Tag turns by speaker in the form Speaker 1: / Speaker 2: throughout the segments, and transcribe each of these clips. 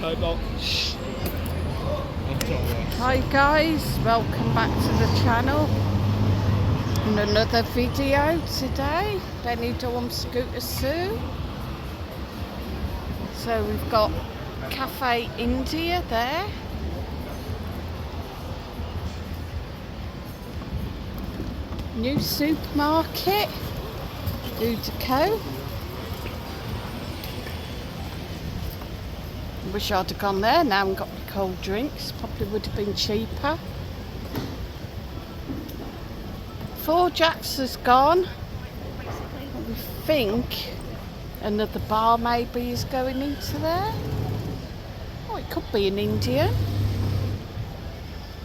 Speaker 1: so not.
Speaker 2: Hi guys, welcome back to the channel and another video today. Benidorm Scooter Zoo. So we've got Cafe India there. New supermarket, Udico. Wish I'd have gone there now and got my cold drinks. Probably would have been cheaper. Four Jacks has gone. We think another bar maybe is going into there. Oh, it could be an Indian.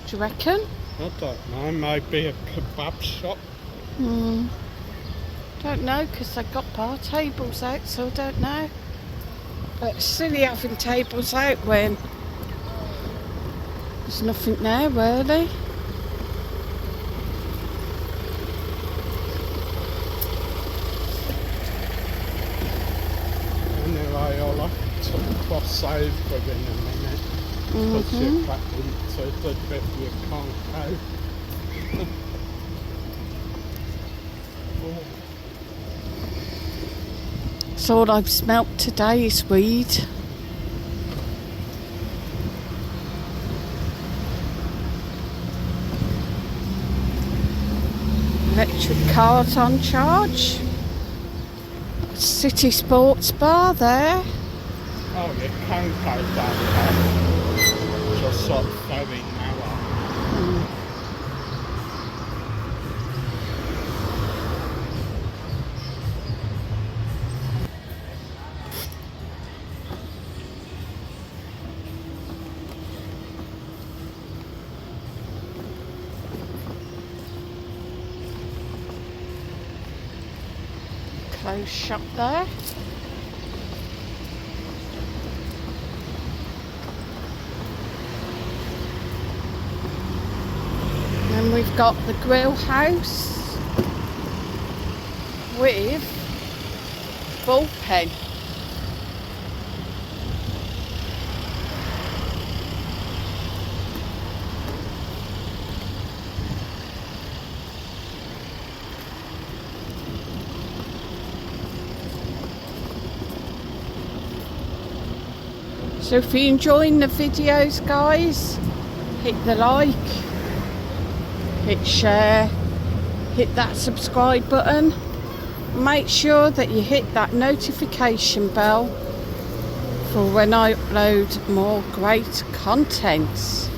Speaker 2: Do you reckon?
Speaker 1: I don't know, maybe a kebab shop.
Speaker 2: Don't know, because they've got bar tables out, so I don't know. But it's silly having tables out when there's nothing there really.
Speaker 1: Anyway, I'll have to cross over in a minute. Put you back into the bit you can't go.
Speaker 2: So all I've smelt today is weed. Electric cars on charge. City Sports Bar there.
Speaker 1: Oh, you can go down there. Just sort of very narrow.
Speaker 2: Closed shop there. And we've got the grill house with bullpen. So if you're enjoying the videos guys, hit the like, hit share, hit that subscribe button. Make sure that you hit that notification bell for when I upload more great contents.